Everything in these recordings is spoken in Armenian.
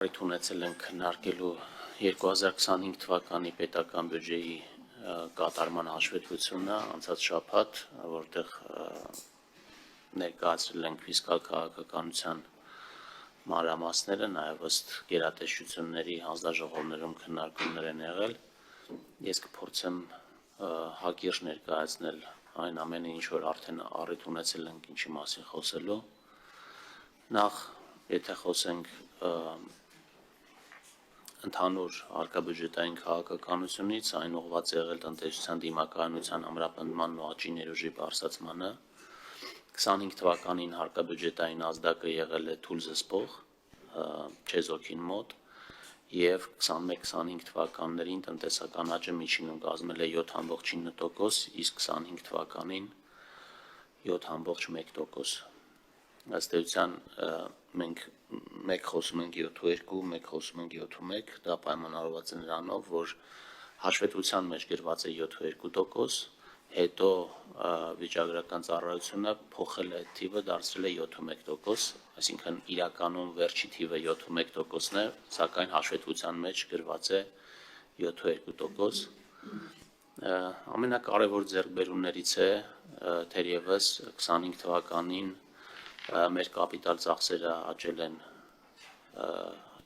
Ունեցել ենք քննարկելու 2025 թվականի պետական բյուջեի կատարման հաշվետվությունը անցած շաբաթ, որտեղ ներկայացրել ենք ֆիսկալ քաղաքականության մանրամասները, նաև ըստ գերատեսչությունների հանձնաժողովներում քննարկումներ են եղել։ Ես կփորձեմ հակիրճ ներկայացնել այն ամենը, ինչ որ արդեն առիթ ունեցել ենք ինչի մասին խոսելու։ Նախ, եթե խոսենք ընդհանուր հարկաբյուջետային քաղաքականությունից, այն ուղղված եղել տնտեսության դիմակայունության ամրապնդման ու աճի ներուժի բարձրացմանը, 25 թվականին հարկաբյուջետային ազդակը եղել է թույլ զսպող, չեզոքին մոտ, և 21-25 թվականներին տնտեսական աճը միջինում կազմել է 7,9%, իսկ 25 թվականին 7,1%։ Ըստ էության մենք մեկ խոսում ենք 7,2, մեկ խոսում ենք 7,1, դա պայմանավորված է նրանով, որ հաշվետվության մեջ գրված է 7,2%, հետո վիճակագրական ծառայությունը փոխել է թիվը, դարձրել է 7,1%, այսինքն իրականում վերջի թիվը 7,1%-ն է, սակայն հաշվետվության մեջ գրված է 7,2%։ Ամենակարևոր ձեռքբերումներից է թերևս 25 թվականին մեր կապիտալ ծախսերը աճել են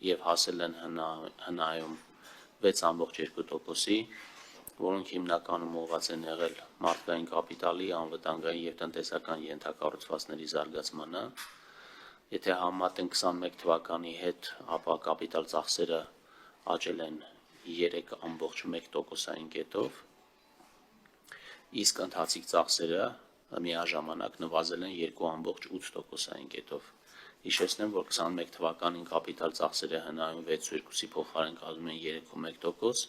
և հասել են հնայում 6,2%-ի, որոնք հիմնականում ուղղված են եղել մարդկային կապիտալի, անվտանգային և տնտեսական ենթակառուցվածքների զարգացմանը։ Եթե համեմատենք 21 թվականի հետ, ապա կապիտալ ծախսերը աճել են 3,1%-ային կետով, իսկ ընթացիկ ծախսերը միաժամանակ նվազել են 2,8%-ային կետով։ Հիշեցնեմ, որ 21 թվականին կապիտալ ծախսերը հնայում 6,2-ի փոխարեն կազմում են 3,1%,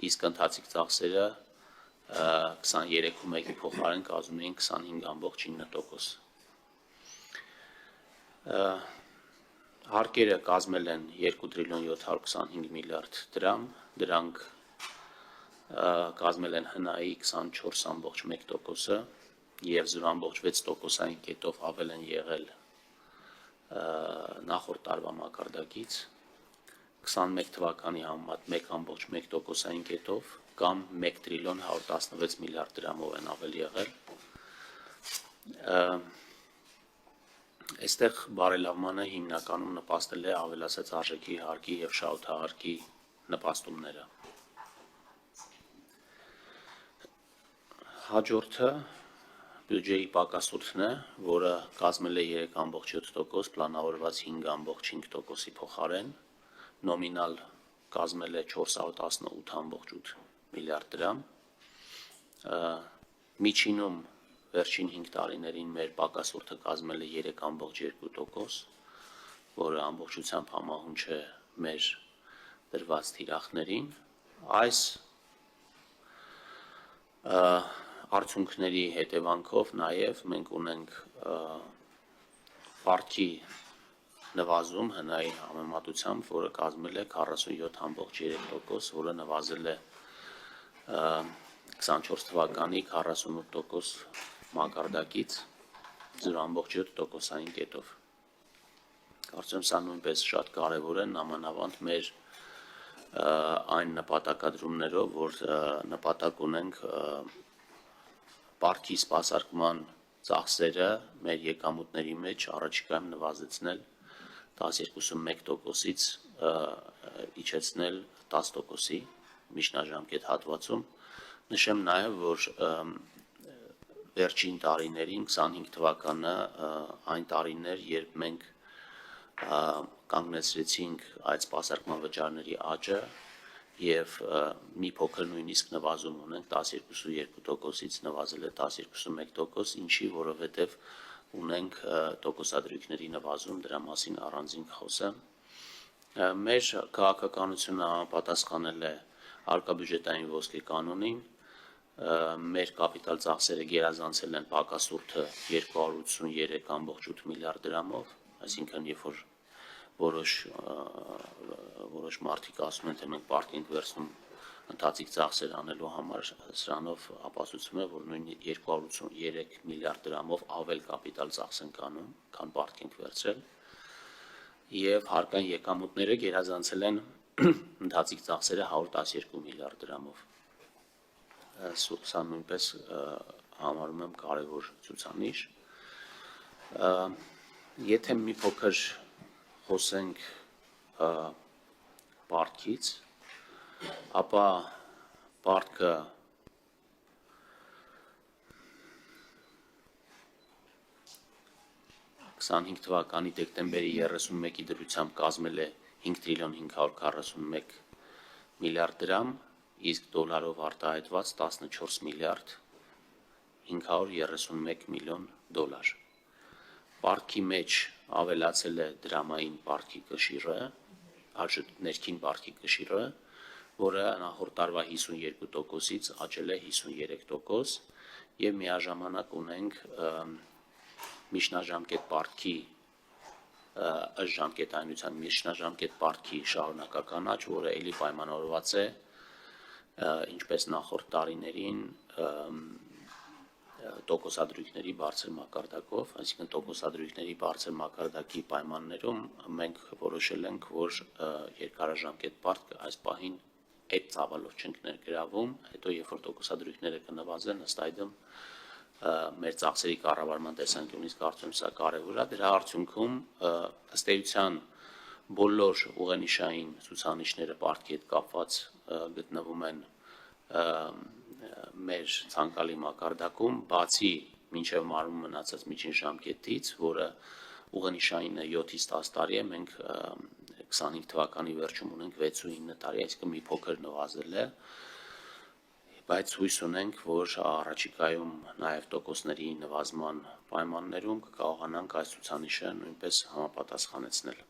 իսկ ընթացիկ ծախսերը 23,1-ի փոխարեն կազմում են 25,9%։ Հարկերը կազմել են 2 տրիլիոն 725 միլիարդ դրամ, դրանք կազմել են հնայի 24,1%-ը և 0,6%-ային կետով ավել են եղել նախորդ տարվա մակարդակից, 21 թվականի համեմատ 1,1%-ային կետով կամ 1 տրիլիոն 116 միլիարդ դրամով են ավել եղել։ Այստեղ բարելավմանը հիմնականում նպաստել է ավելացած արժեքի հարկի և շահութահարկի նպաստումները։ Հաջորդը բյուջեի պակասությունն է, որը կազմել է 3,7%, պլանավորված 5,5%-ի փոխարեն, նոմինալ կազմել է 418,8 միլիարդ դրամ։ Միջինում վերջին 5 տարիներին մեր պակասուրդը կազմել է 3,2%, որը ամբողջությամբ համահունչ է մեր դրված թիրախներին։ Այս արդյունքների հետևանքով նաև մենք ունենք վարկի նվազում հնայի համեմատությամբ, որը կազմել է 47,3%, որը նվազել է 24 թվականի 48% մակարդակից 0,7%-ային կետով։ Կարծում եմ սա նույնպես շատ կարևոր է, նամանավանդ մեր այն նպատակադրումներով, որ նպատակ ունենք պարտքի սպասարկման ծախսերը մեր եկամուտների մեջ առաջիկայում նվազեցնել 12,1%-ից իջեցնել 10%-ի միջնաժամկետ հատվածում։ Նշեմ նաև, որ վերջին տարիներին 25 թվականը այն տարին էր, երբ մենք կանգնեցրեցինք այդ սպասարկման վճարների աճը և մի փոքր նույնիսկ նվազում ունենք 12,2%-ից նվազել է 12,1%, ինչի որովհետև ունենք տոկոսադրույքների նվազում, դրա մասին առանձին կխոսեմ։ Մեր քաղաքականությունը համապատասխանել է հարկաբյուջետային ոսկե կանոնին, մեր կապիտալ ծախսերը գերազանցել են պակասուրդը 283,8 միլիարդ դրամով, այսինքն երբ որ որոշ մարդիկ ասում են, թե մենք պարտք ենք վերցնում ընթացիկ ծախսեր անելու համար, սրանով ապացուցում է, որ նույն 283 միլիարդ դրամով ավել կապիտալ ծախս ենք անում, քան պարտք ենք վերցրել։ եւ հարկային եկամուտները գերազանցել են ընթացիկ ծախսերը 112 միլիարդ դրամով։ Սա նույնպես համարում եմ կարևոր ցուցանիշ։ Եթե մի փոքր խոսենք պարտքից, ապա պարտքը 25 թվականի դեկտեմբերի 31-ի դրությամբ կազմել է 5 տրիլիոն 541 միլիարդ դրամ, իսկ դոլարով արտահայտված 14 միլիարդ 531 միլիոն դոլար։ Պարտքի մեջ ավելացել է դրամային պարտքի կշիռը, ներքին պարտքի կշիռը, որը նախորդ տարվա 52%-ից աճել է 53% եւ միաժամանակ ունենք միջնաժամկետ պարտքի ըստ ժամկետայնության միջնաժամկետ պարտքի շարունակական աճ, որը ելի պայմանավորված է ինչպես նախորդ տարիներին տոկոսադրույքների բարձր մակարդակով, այսինքն տոկոսադրույքների բարձր մակարդակի պայմաններում մենք որոշել ենք, որ երկարաժամկետ պարտքը այս պահին այդ ծավալով չենք ներգրավում, հետո երբ որ տոկոսադրույքները կնվազեն, ըստ այդմ մեր ծախսերի կառավարման տեսանկյունից կարծում սա կարևոր է, դրա արդյունքում ըստ էության բոլոր ուղենիշային ցուցանիշները պարտքի հետ կապված գտնվում են մեր ցանկալի մակարդակում, բացի մինչև մարում մնացած միջին ժամկետից, որը ուղենիշային 7-ից 10 տարի է, մենք 25 թվականի վերջում ունենք 6-9 տարի, այսինքն մի փոքր նվազել է, բայց հույս ունենք, որ առաջիկայում նաև տոկոսների նվազման պայմաններում կկարողանանք այս ցուցանիշը նույնպես համապատասխանեցնել։